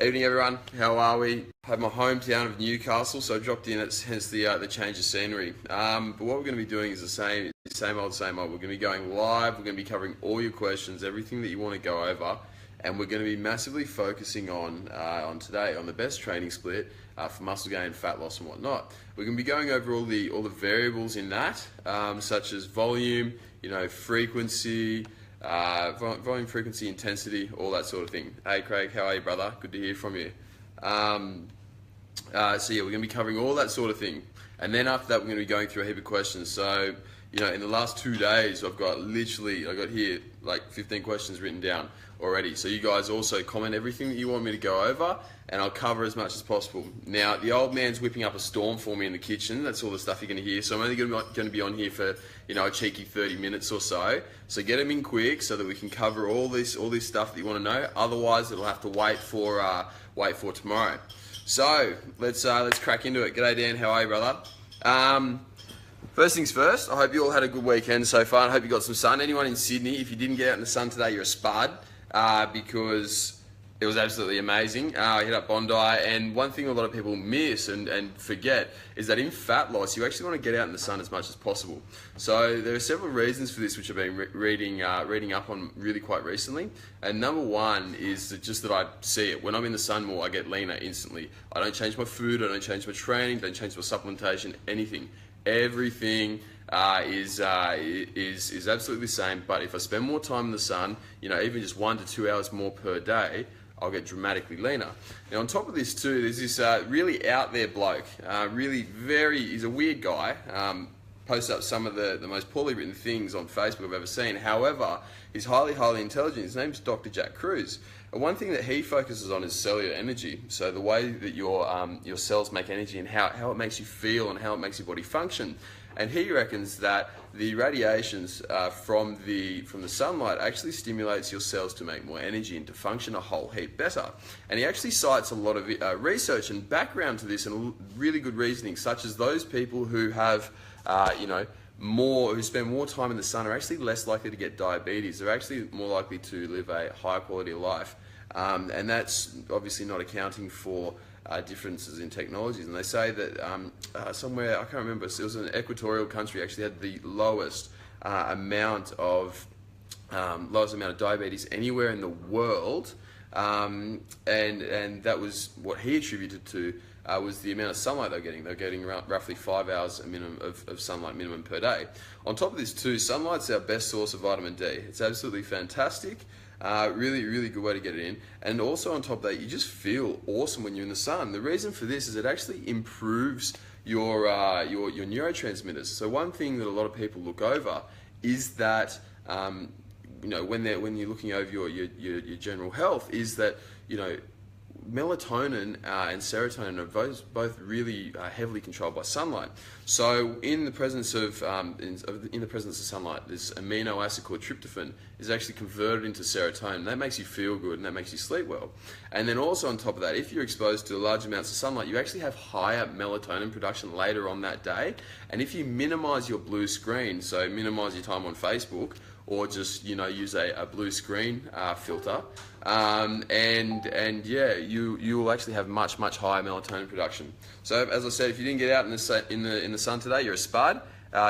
Evening, everyone. How are we? I have my hometown of Newcastle, so I dropped in. It's hence the change of scenery. But what we're going to be doing is the same old, same old. We're going to be going live. We're going to be covering all your questions, everything that you want to go over, and we're going to be massively focusing on today on the best training split for muscle gain, fat loss, and whatnot. We're going to be going over all the variables in that, such as volume, frequency. Volume, frequency, intensity, all that sort of thing. Hey Craig, how are you, brother? Good to hear from you. So yeah, we're going to be covering all that sort of thing. And then after that, we're going to be going through a heap of questions. So, in the last 2 days, I got here like 15 questions written down already. So you guys also comment everything that you want me to go over, and I'll cover as much as possible. Now, the old man's whipping up a storm for me in the kitchen. That's all the stuff you're going to hear. So I'm only going to be on here for, a cheeky 30 minutes or so. So get them in quick so that we can cover all this stuff that you want to know. Otherwise, it'll have to wait for tomorrow. So let's crack into it. G'day, Dan. How are you, brother? First things first, I hope you all had a good weekend so far. I hope you got some sun. Anyone in Sydney, if you didn't get out in the sun today, you're a spud, because it was absolutely amazing. I hit up Bondi, and one thing a lot of people miss and forget is that in fat loss, you actually want to get out in the sun as much as possible. So there are several reasons for this, which I've been reading up on really quite recently. And number one is just that I see it. When I'm in the sun more, I get leaner instantly. I don't change my food, I don't change my training, don't change my supplementation, anything. Everything is absolutely the same, but if I spend more time in the sun, even just 1 to 2 hours more per day, I'll get dramatically leaner. Now, on top of this too, there's this really out there bloke, he's a weird guy, posts up some of the most poorly written things on Facebook I've ever seen. However, he's highly, highly intelligent. His name's Dr. Jack Kruse. And one thing that he focuses on is cellular energy. So the way that your cells make energy and how it makes you feel and how it makes your body function. And he reckons that the radiations from the sunlight actually stimulates your cells to make more energy and to function a whole heap better. And he actually cites a lot of research and background to this and really good reasoning, such as those people who have, who spend more time in the sun are actually less likely to get diabetes. They're actually more likely to live a higher quality of life. And that's obviously not accounting for differences in technologies. And they say that somewhere, I can't remember, it was an equatorial country actually had the lowest amount of diabetes anywhere in the world. And that was what he attributed to was the amount of sunlight they were getting. They were getting around roughly 5 hours a minimum of sunlight minimum per day. On top of this too, sunlight's our best source of vitamin D. It's absolutely fantastic. Really, really good way to get it in. And also on top of that, you just feel awesome when you're in the sun. The reason for this is it actually improves your neurotransmitters. So one thing that a lot of people look over is that when you're looking over your general health, is that melatonin and serotonin are both really heavily controlled by sunlight. So in the presence of sunlight, this amino acid called tryptophan is actually converted into serotonin. That makes you feel good and that makes you sleep well. And then also on top of that, if you're exposed to large amounts of sunlight, you actually have higher melatonin production later on that day. And if you minimize your blue screen, so minimize your time on Facebook, or just use a blue screen filter, you will actually have much higher melatonin production. So as I said, if you didn't get out in the sun today, you're a spud.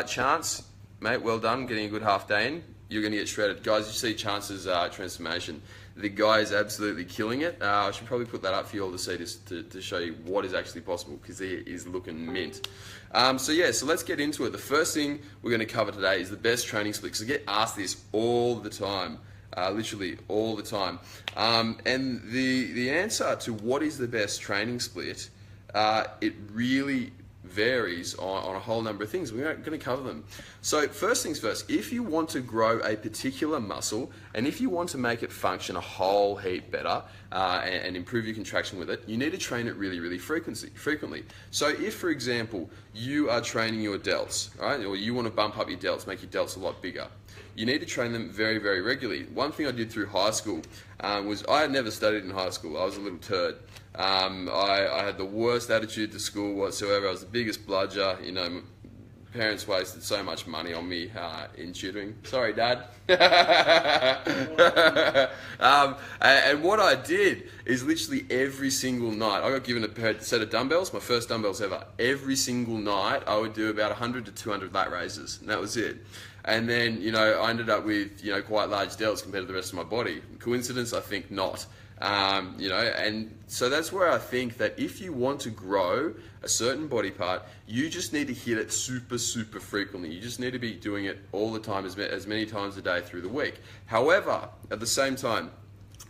Chance, mate, well done, getting a good half day in. You're going to get shredded, guys. You see Chance's transformation. The guy is absolutely killing it. I should probably put that up for you all to see, to show you what is actually possible, because he is looking mint. So let's get into it. The first thing we're going to cover today is the best training split, because I get asked this all the time, literally all the time. And the answer to what is the best training split, it really varies on a whole number of things. We're going to cover them. So first things first, if you want to grow a particular muscle and if you want to make it function a whole heap better and improve your contraction with it, you need to train it really, really frequently. So if, for example, you are training your delts, all right, or you want to bump up your delts, make your delts a lot bigger, you need to train them very, very regularly. One thing I did through high school was I had never studied in high school. I was a little turd. I had the worst attitude to school whatsoever. I was the biggest bludger, parents wasted so much money on me in tutoring. Sorry, Dad. And what I did is literally every single night, I got given a set of dumbbells, my first dumbbells ever. Every single night, I would do about 100 to 200 lat raises, and that was it. And then, you know, I ended up with, you know, quite large delts compared to the rest of my body. Coincidence? I think not. You know, and so that's where I think that if you want to grow a certain body part, you just need to hit it super, super frequently. You just need to be doing it all the time, as many times a day through the week. However, at the same time,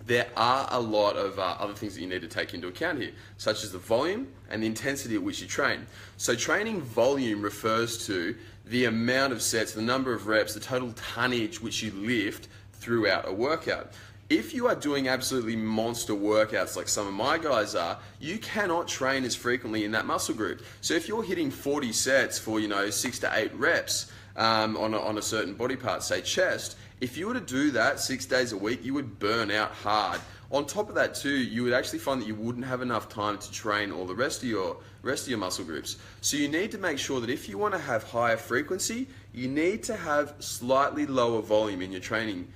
there are a lot of other things that you need to take into account here, such as the volume and the intensity at which you train. So training volume refers to the amount of sets, the number of reps, the total tonnage which you lift throughout a workout. If you are doing absolutely monster workouts like some of my guys are, you cannot train as frequently in that muscle group. So if you're hitting 40 sets for, you know, 6 to 8 reps on a certain body part, say chest, if you were to do that 6 days a week, you would burn out hard. On top of that too, you would actually find that you wouldn't have enough time to train all the rest of your muscle groups. So you need to make sure that if you want to have higher frequency, you need to have slightly lower volume in your training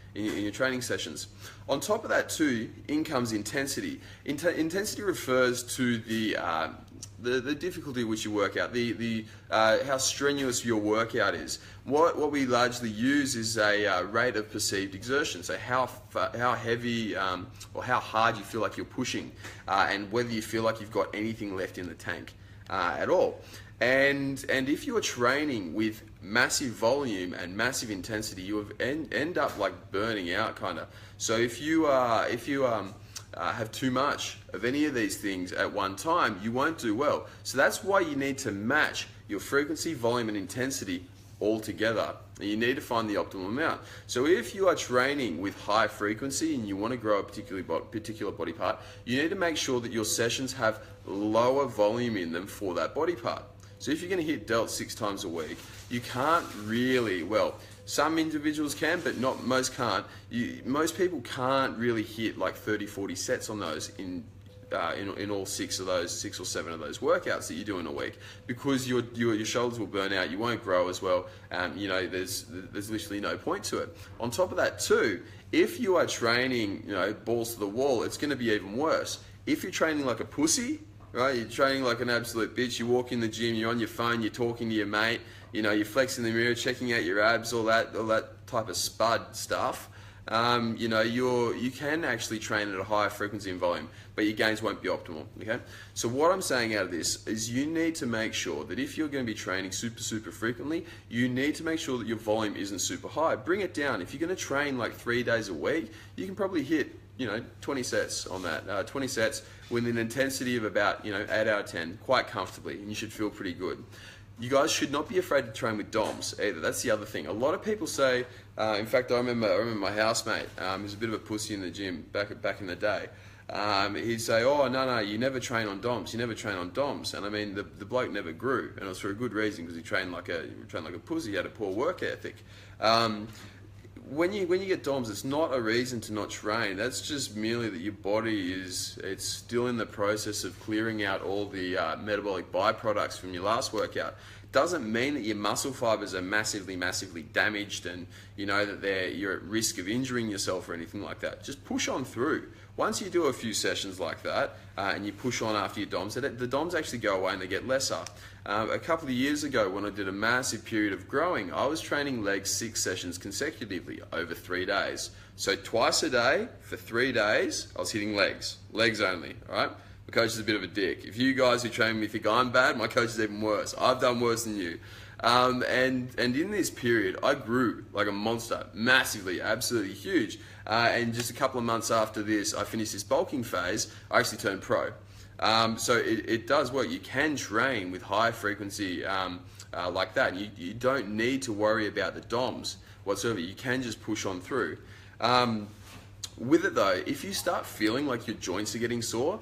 sessions. On top of that too, in comes intensity. Intensity refers to the difficulty which you work out, how strenuous your workout is. What we largely use is a rate of perceived exertion, so how heavy or how hard you feel like you're pushing, and whether you feel like you've got anything left in the tank at all. And if you are training with massive volume and massive intensity, you end up like burning out kind of. So if you have too much of any of these things at one time, you won't do well. So that's why you need to match your frequency, volume, and intensity all together. And you need to find the optimal amount. So if you are training with high frequency and you want to grow a particular body part, you need to make sure that your sessions have lower volume in them for that body part. So if you're going to hit delts 6 times a week, you can't really, well, some individuals can, but most can't. Most people can't really hit like 30, 40 sets on those in all 6 or 7 of those workouts that you do in a week, because your shoulders will burn out. You won't grow as well. You know, there's literally no point to it. On top of that too, if you are training, you know, balls to the wall, it's going to be even worse. If you're training like a pussy, right? You're training like an absolute bitch. You walk in the gym, you're on your phone, you're talking to your mate, you know, you're flexing the mirror, checking out your abs, all that type of spud stuff. You know, you can actually train at a higher frequency and volume, but your gains won't be optimal. Okay. So what I'm saying out of this is you need to make sure that if you're going to be training super frequently, you need to make sure that your volume isn't super high. Bring it down. If you're going to train like 3 days a week, you can probably hit, you know, 20 sets on that. 20 sets with an intensity of about, you know, 8 out of 10, quite comfortably, and you should feel pretty good. You guys should not be afraid to train with DOMs either. That's the other thing. A lot of people say, in fact, I remember my housemate, he was a bit of a pussy in the gym back in the day. He'd say, oh, no, you never train on DOMs. You never train on DOMs. And I mean, the bloke never grew, and it was for a good reason, because he trained like a pussy. He had a poor work ethic. When you get DOMs, it's not a reason to not train. That's just merely that your body it's still in the process of clearing out all the metabolic byproducts from your last workout. Doesn't mean that your muscle fibers are massively damaged, and you know that you're at risk of injuring yourself or anything like that. Just push on through. Once you do a few sessions like that, and you push on after your DOMs, the DOMs actually go away and they get lesser. A couple of years ago, when I did a massive period of growing, I was training legs 6 sessions consecutively over 3 days. So twice a day for 3 days, I was hitting legs only, all right? My coach is a bit of a dick. If you guys who train me think I'm bad, my coach is even worse. I've done worse than you. And in this period, I grew like a monster, massively, absolutely huge. And just a couple of months after this, I finished this bulking phase, I actually turned pro. So it does work. You can train with high frequency like that. And you don't need to worry about the DOMs whatsoever. You can just push on through. With it though, if you start feeling like your joints are getting sore,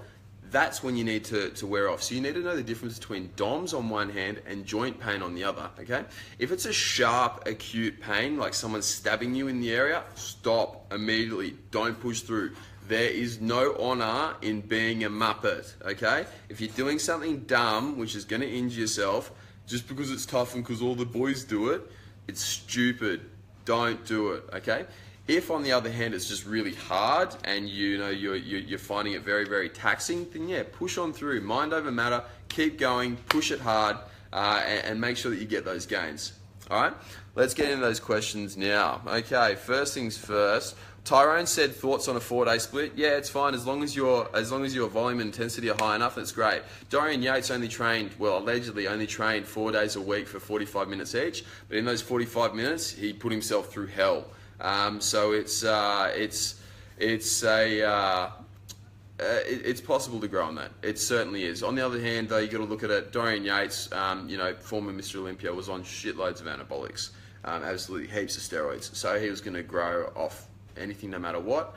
that's when you need to wear off. So you need to know the difference between DOMs on one hand and joint pain on the other, okay? If it's a sharp, acute pain, like someone's stabbing you in the area, stop immediately. Don't push through. There is no honor in being a muppet, okay? If you're doing something dumb, which is gonna injure yourself, just because it's tough and because all the boys do it, it's stupid. Don't do it, okay? If on the other hand it's just really hard and you're finding it very, very taxing, then yeah, push on through. Mind over matter, keep going, push it hard, and make sure that you get those gains. All right, let's get into those questions now. Okay, first things first. Tyrone said thoughts on a 4-day split. Yeah, it's fine as long as your volume and intensity are high enough. That's great. Dorian Yates allegedly only trained 4 days a week for 45 minutes each. But in those 45 minutes, he put himself through hell. So it's possible to grow on that. It certainly is. On the other hand, though, you got to look at it. Dorian Yates, former Mr. Olympia, was on shitloads of anabolics, absolutely heaps of steroids. So he was going to grow off anything no matter what.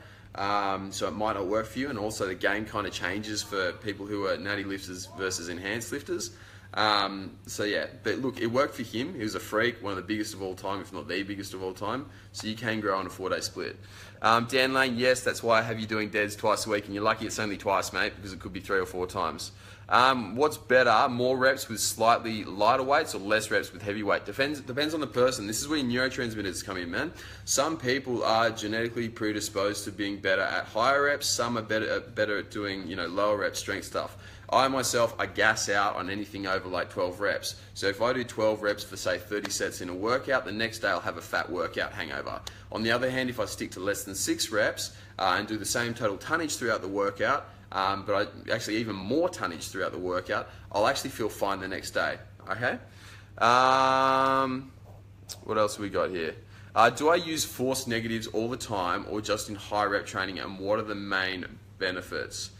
So it might not work for you, and also the game kind of changes for people who are natty lifters versus enhanced lifters. So yeah, but look, it worked for him. He was a freak, one of the biggest of all time, if not the biggest of all time. So you can grow on a 4-day split. Dan Lane, yes, that's why I have you doing DEDs twice a week, and you're lucky it's only twice, mate, because it could be 3 or 4 times. What's better, more reps with slightly lighter weights or less reps with heavy weight? Depends on the person. This is where neurotransmitters come in, man. Some people are genetically predisposed to being better at higher reps. Some are better at doing, lower rep strength stuff. I myself, I gas out on anything over like 12 reps. So if I do 12 reps for say 30 sets in a workout, the next day I'll have a fat workout hangover. On the other hand, if I stick to less than 6 reps and do the same total tonnage throughout the workout, but I actually even more tonnage throughout the workout, I'll actually feel fine the next day. Okay. What else have we got here? Do I use force negatives all the time or just in high rep training, and what are the main benefits?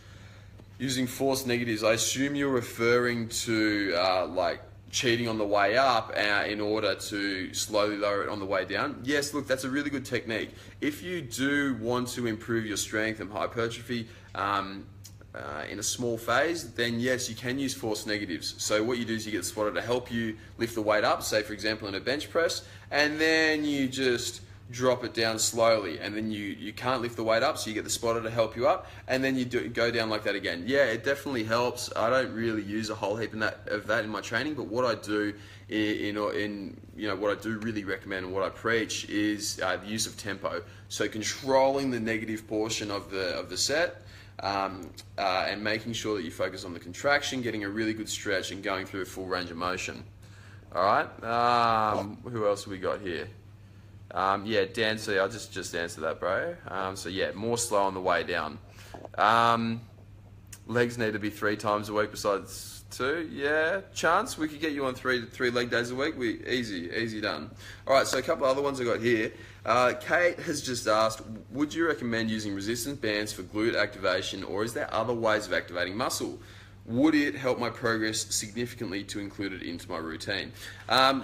Using force negatives, I assume you're referring to like cheating on the way up in order to slowly lower it on the way down. Yes, look, that's a really good technique. If you do want to improve your strength and hypertrophy in a small phase, then yes, you can use force negatives. So what you do is you get the spotter to help you lift the weight up, say for example in a bench press, and then you just drop it down slowly, and then you can't lift the weight up, so you get the spotter to help you up, and then you go down like that again. Yeah, it definitely helps. I don't really use a whole heap of that in my training, but what I do what I do really recommend and what I preach is the use of tempo. So controlling the negative portion of the set, and making sure that you focus on the contraction, getting a really good stretch, and going through a full range of motion. All right. Who else have we got here? Yeah, Dan, so I'll just answer that, bro. So yeah, more slow on the way down. Legs need to be 3 times a week besides 2. Yeah, chance we could get you on three leg days a week. Easy done. All right, so a couple other ones I got here. Kate has just asked, would you recommend using resistance bands for glute activation, or is there other ways of activating muscle? Would it help my progress significantly to include it into my routine?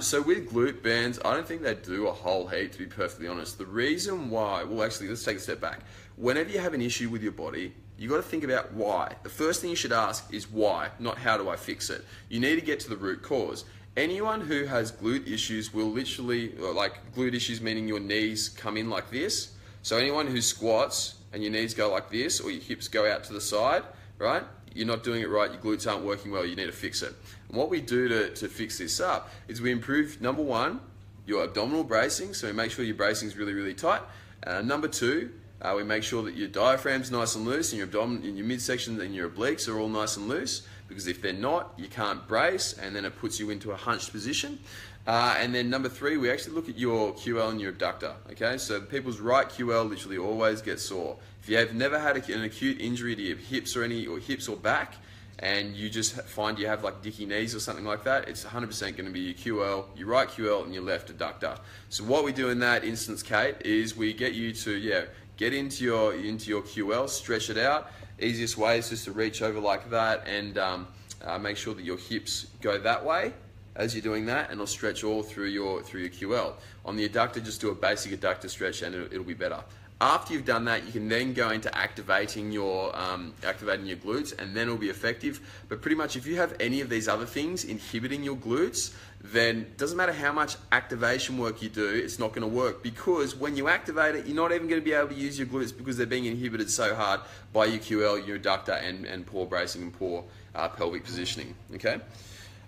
So with glute bands, I don't think they do a whole heap, to be perfectly honest. The reason why, well actually, let's take a step back. Whenever you have an issue with your body, you got to think about why. The first thing you should ask is why, not how do I fix it. You need to get to the root cause. Anyone who has glute issues will literally, like glute issues meaning your knees come in like this. So anyone who squats and your knees go like this, or your hips go out to the side, right? You're not doing it right, your glutes aren't working well, you need to fix it. And what we do to fix this up is we improve, number 1, your abdominal bracing, so we make sure your bracing is really, really tight. Number 2, we make sure that your diaphragm's nice and loose, and your abdomen, in your midsection and your obliques are all nice and loose, because if they're not, you can't brace, and then it puts you into a hunched position. And then number 3, we actually look at your QL and your abductor. Okay, so people's right QL literally always gets sore. If you have never had an acute injury to your hips or back, and you just find you have like dicky knees or something like that, it's 100% going to be your QL, your right QL, and your left adductor. So what we do in that instance, Kate, is we get you to get into your QL, stretch it out. Easiest way is just to reach over like that and make sure that your hips go that way as you're doing that, and it'll stretch all through your QL. On the adductor, just do a basic adductor stretch and it'll be better. After you've done that, you can then go into activating your glutes, and then it'll be effective. But pretty much if you have any of these other things inhibiting your glutes, then it doesn't matter how much activation work you do, it's not going to work, because when you activate it, you're not even going to be able to use your glutes because they're being inhibited so hard by your QL, your adductor, and poor bracing and poor pelvic positioning. Okay.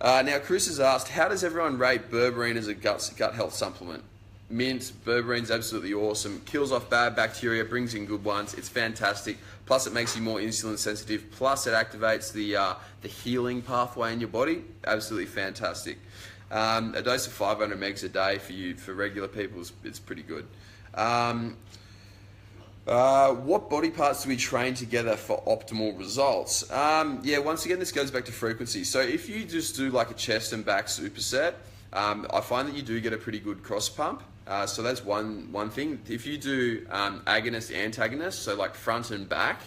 Now, Chris has asked, how does everyone rate berberine as a gut health supplement? Mint, berberine's absolutely awesome. Kills off bad bacteria, brings in good ones. It's fantastic. Plus, it makes you more insulin sensitive. Plus, it activates the healing pathway in your body. Absolutely fantastic. A dose of 500 megs a day for regular people it's pretty good. What body parts do we train together for optimal results? Yeah, once again, this goes back to frequency. So if you just do like a chest and back superset, I find that you do get a pretty good cross pump. So that's one thing. If you do agonist, antagonist, so like front and back,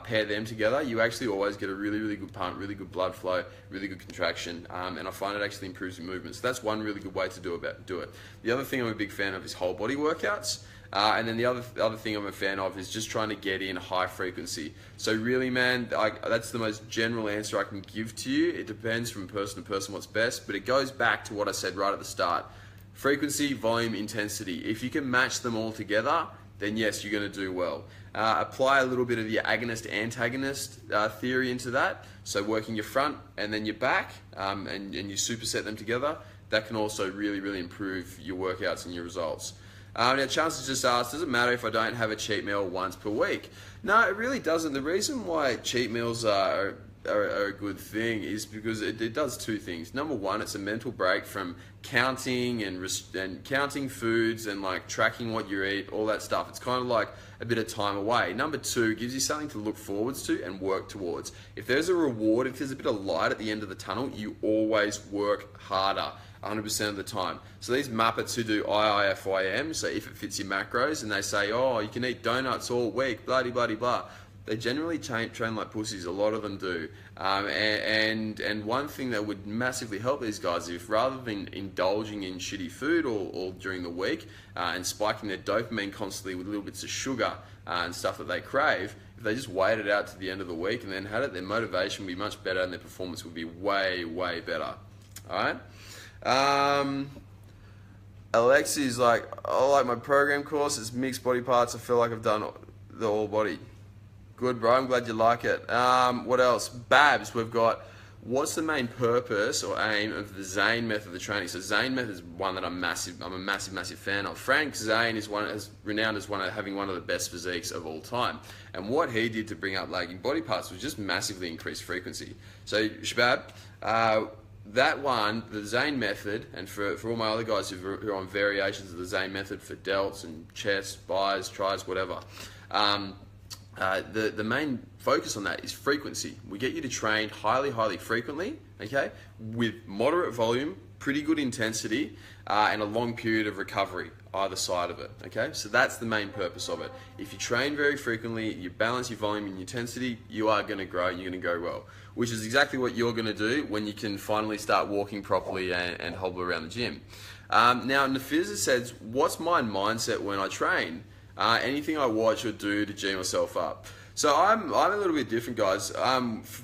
pair them together, you actually always get a really, really good pump, really good blood flow, really good contraction, and I find it actually improves your movement. So that's one really good way to do it. The other thing I'm a big fan of is whole body workouts. And then the other thing I'm a fan of is just trying to get in high frequency. So really, man, that's the most general answer I can give to you. It depends from person to person what's best, but it goes back to what I said right at the start. Frequency, volume, intensity. If you can match them all together, then yes, you're going to do well. Apply a little bit of the agonist-antagonist theory into that. So working your front and then your back, and you superset them together. That can also really, really improve your workouts and your results. Now, Chance just asked, does it matter if I don't have a cheat meal once per week? No, it really doesn't. The reason why cheat meals are a good thing is because it does two things. Number one, it's a mental break from counting and counting foods and like tracking what you eat, all that stuff. It's kind of like a bit of time away. Number two, it gives you something to look forwards to and work towards. If there's a reward, if there's a bit of light at the end of the tunnel, you always work harder 100% of the time. So these Muppets who do IIFYM, so if it fits your macros, and they say, oh, you can eat donuts all week, bloody, bloody, blah. They generally train like pussies, a lot of them do. And one thing that would massively help these guys, if rather than indulging in shitty food all during the week and spiking their dopamine constantly with little bits of sugar and stuff that they crave, if they just waited out to the end of the week and then had it, their motivation would be much better and their performance would be way, way better. All right? Alexi's like, I like my program course. It's mixed body parts. I feel like I've done the all body. Good, bro. I'm glad you like it. What else? Babs, we've got, what's the main purpose or aim of the Zane method of training? So Zane method is one that I'm a massive fan of. Frank Zane is renowned as having one of the best physiques of all time. And what he did to bring up lagging body parts was just massively increase frequency. So Shabab, that one, the Zane method, and for all my other guys who are on variations of the Zane method for delts and chest, bis, tris, whatever, the main focus on that is frequency. We get you to train highly frequently, okay, with moderate volume, pretty good intensity, and a long period of recovery either side of it, okay? So that's the main purpose of it. If you train very frequently, you balance your volume and your intensity, you are going to grow, you're going to go well, which is exactly what you're going to do when you can finally start walking properly and hobble around the gym. Now, Nafiza says, what's my mindset when I train? Anything I watch or do to G myself up. So I'm a little bit different, guys.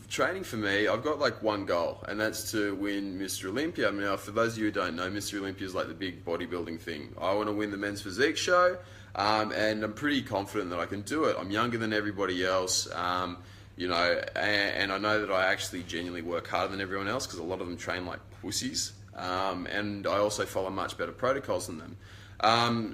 Training for me, I've got like one goal, and that's to win Mr. Olympia. Now, for those of you who don't know, Mr. Olympia is like the big bodybuilding thing. I want to win the men's physique show, and I'm pretty confident that I can do it. I'm younger than everybody else, you know, and I know that I actually genuinely work harder than everyone else because a lot of them train like pussies, and I also follow much better protocols than them.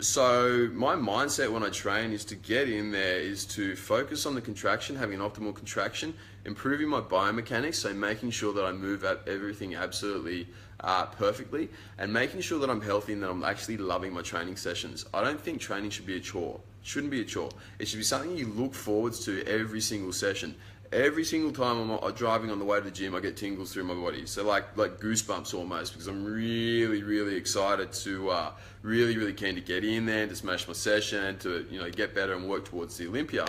So my mindset when I train is to get in there, is to focus on the contraction, having an optimal contraction, improving my biomechanics, so making sure that I move everything absolutely perfectly, and making sure that I'm healthy and that I'm actually loving my training sessions. I don't think training should be a chore. It shouldn't be a chore. It should be something you look forwards to every single session. Every single time I'm driving on the way to the gym, I get tingles through my body. So like goosebumps almost, because I'm really excited to, really keen to get in there, to smash my session, to get better and work towards the Olympia.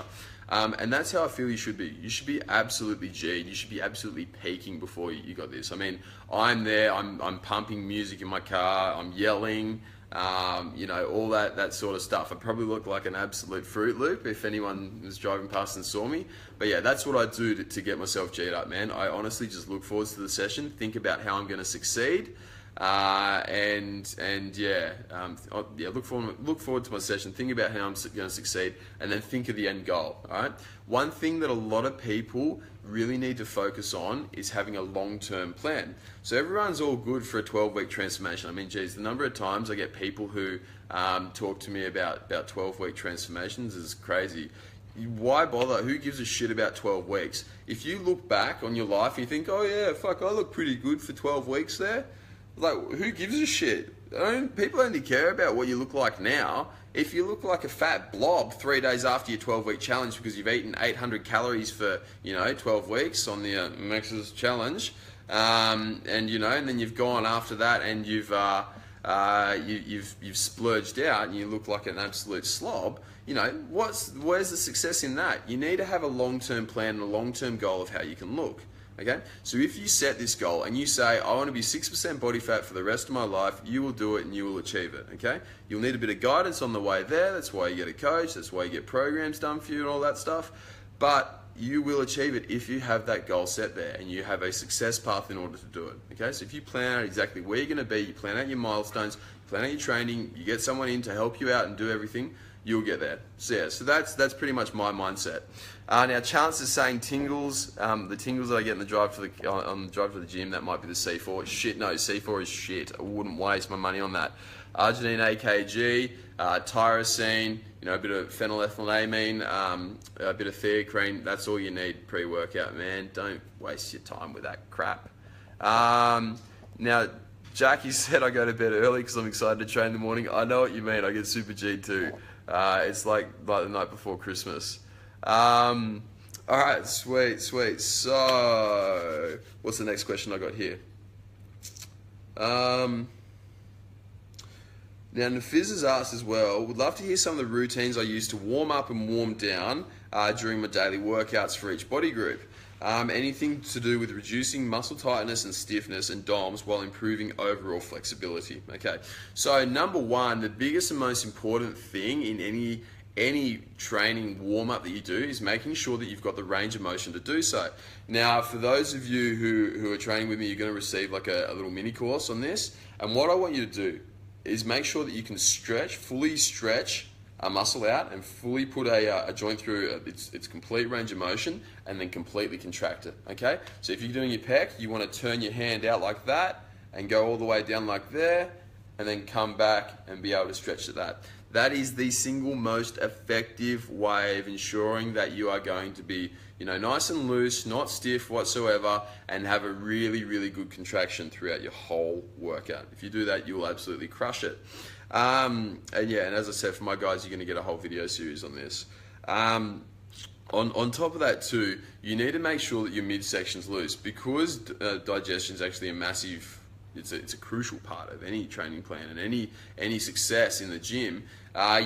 And that's how I feel you should be. You should be absolutely G'd. You should be absolutely peaking before you got this. I mean, I'm there, I'm pumping music in my car, I'm yelling, all that sort of stuff. I probably look like an absolute Fruit Loop if anyone was driving past and saw me. But yeah, that's what I do to get myself G'd up, man. I honestly just look forward to the session, think about how I'm going to succeed, And yeah, look forward to my session. Think about how I'm going to succeed, and then think of the end goal. All right. One thing that a lot of people really need to focus on is having a long-term plan. So everyone's all good for a 12-week transformation. I mean, geez, the number of times I get people who talk to me about 12-week transformations is crazy. Why bother? Who gives a shit about 12 weeks? If you look back on your life and you think, oh yeah, fuck, I look pretty good for 12 weeks there. Like, who gives a shit? People only care about what you look like now. If you look like a fat blob 3 days after your 12-week challenge because you've eaten 800 calories for 12 weeks on the Max's challenge, and then you've gone after that and you've splurged out and you look like an absolute slob. Where's the success in that? You need to have a long-term plan and a long-term goal of how you can look. Okay, so if you set this goal and you say, I want to be 6% body fat for the rest of my life, you will do it and you will achieve it. Okay, you'll need a bit of guidance on the way there. That's why you get a coach. That's why you get programs done for you and all that stuff. But you will achieve it if you have that goal set there and you have a success path in order to do it. Okay, so if you plan out exactly where you're going to be, you plan out your milestones, you plan out your training, you get someone in to help you out and do everything, you'll get there. So yeah, so that's pretty much my mindset. Now, Chance is saying tingles. The tingles that I get on the drive to the gym, that might be the C4. Shit, no, C4 is shit. I wouldn't waste my money on that. Arginine AKG, tyrosine, a bit of phenylethylamine, a bit of theocrine. That's all you need pre-workout, man. Don't waste your time with that crap. Now, Jackie said I go to bed early because I'm excited to train in the morning. I know what you mean. I get super G too. It's like the night before Christmas. All right, sweet. So, what's the next question I got here? Now, Nafiz has asked as well, would love to hear some of the routines I use to warm up and warm down during my daily workouts for each body group. Anything to do with reducing muscle tightness and stiffness and DOMs while improving overall flexibility. Okay, so number one, the biggest and most important thing in any training warm-up that you do is making sure that you've got the range of motion to do so. Now, for those of you who are training with me, you're going to receive like a little mini course on this. And what I want you to do is make sure that you can fully stretch a muscle out and fully put a joint through its complete range of motion and then completely contract it, okay? So if you're doing your pec, you want to turn your hand out like that and go all the way down like there and then come back and be able to stretch to that. That is the single most effective way of ensuring that you are going to be, nice and loose, not stiff whatsoever, and have a really, really good contraction throughout your whole workout. If you do that, you will absolutely crush it. And as I said, for my guys, you're going to get a whole video series on this. On top of that too, you need to make sure that your midsection's loose because digestion is actually it's a crucial part of any training plan and any success in the gym.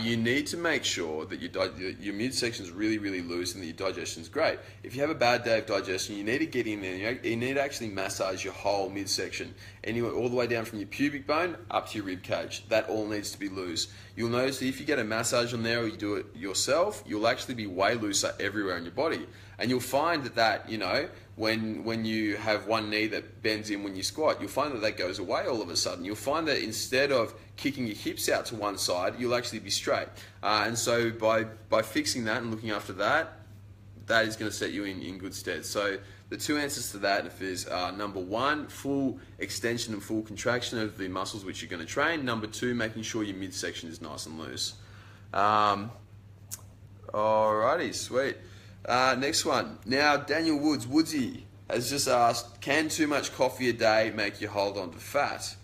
You need to make sure that your midsection is really, really loose and that your digestion is great. If you have a bad day of digestion, you need to get in there. You need to actually massage your whole midsection, anywhere all the way down from your pubic bone up to your rib cage. That all needs to be loose. You'll notice that if you get a massage on there or you do it yourself, you'll actually be way looser everywhere in your body. And you'll find that when you have one knee that bends in when you squat, you'll find that goes away all of a sudden. You'll find that instead of kicking your hips out to one side, you'll actually be straight. And so by fixing that and looking after that, that is going to set you in good stead. So the two answers to that is number one, full extension and full contraction of the muscles which you're going to train. Number two, making sure your midsection is nice and loose. Alrighty, sweet. Next one. Now, Daniel Woodsy has just asked, can too much coffee a day make you hold on to fat?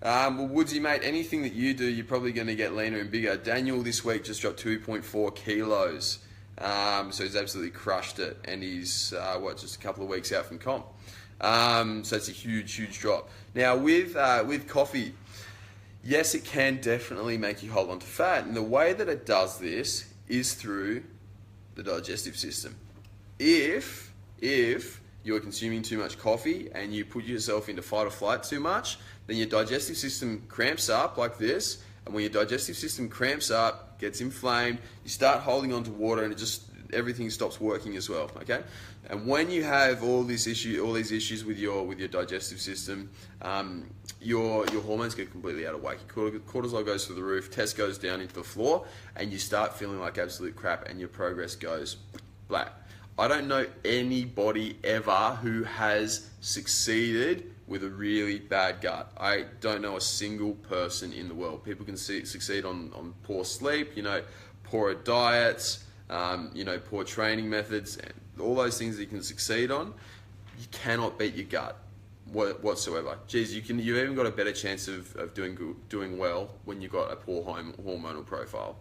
Well, Woodsy, mate, anything that you do, you're probably going to get leaner and bigger. Daniel this week just dropped 2.4 kilos. So he's absolutely crushed it. And he's, just a couple of weeks out from comp. So it's a huge, huge drop. Now, with coffee, yes, it can definitely make you hold on to fat. And the way that it does this is through the digestive system. If you're consuming too much coffee and you put yourself into fight or flight too much, then your digestive system cramps up like this, and when your digestive system cramps up, gets inflamed, you start holding on to water and it just everything stops working as well. Okay, and when you have all these issues with your digestive system, your hormones get completely out of whack. Your cortisol goes through the roof, test goes down into the floor, and you start feeling like absolute crap, and your progress goes black. I don't know anybody ever who has succeeded with a really bad gut. I don't know a single person in the world. People can succeed on poor sleep, poorer diets, poor training methods, and all those things that you can succeed on. You cannot beat your gut whatsoever. Geez, you've even got a better chance of doing well when you've got a poor hormonal profile.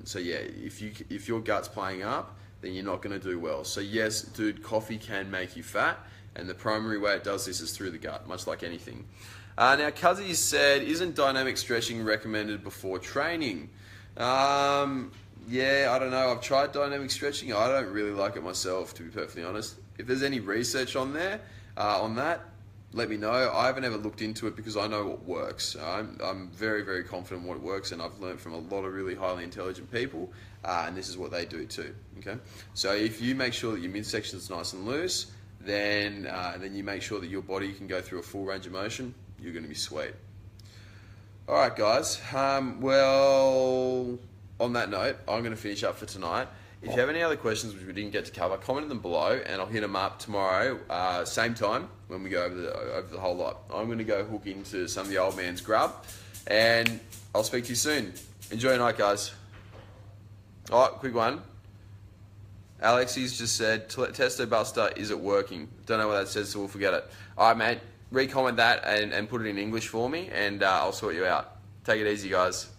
So yeah, if your gut's playing up, then you're not going to do well. So yes, dude, coffee can make you fat, and the primary way it does this is through the gut, much like anything. Now, Cuzzy said, isn't dynamic stretching recommended before training? Yeah, I don't know. I've tried dynamic stretching. I don't really like it myself, to be perfectly honest. If there's any research on there, on that, let me know. I haven't ever looked into it because I know what works. I'm very, very confident in what works, and I've learned from a lot of really highly intelligent people, and this is what they do too. Okay, so if you make sure that your midsection is nice and loose, then you make sure that your body can go through a full range of motion, you're going to be sweet. All right, guys. Well, on that note, I'm going to finish up for tonight. If you have any other questions which we didn't get to cover, comment them below, and I'll hit them up tomorrow, same time, when we go over the whole lot. I'm going to go hook into some of the old man's grub, and I'll speak to you soon. Enjoy your night, guys. All right, quick one. Alexi's just said, Testo Buster, is it working? Don't know what that says, so we'll forget it. All right, mate. Re-comment that and put it in English for me, and I'll sort you out. Take it easy, guys.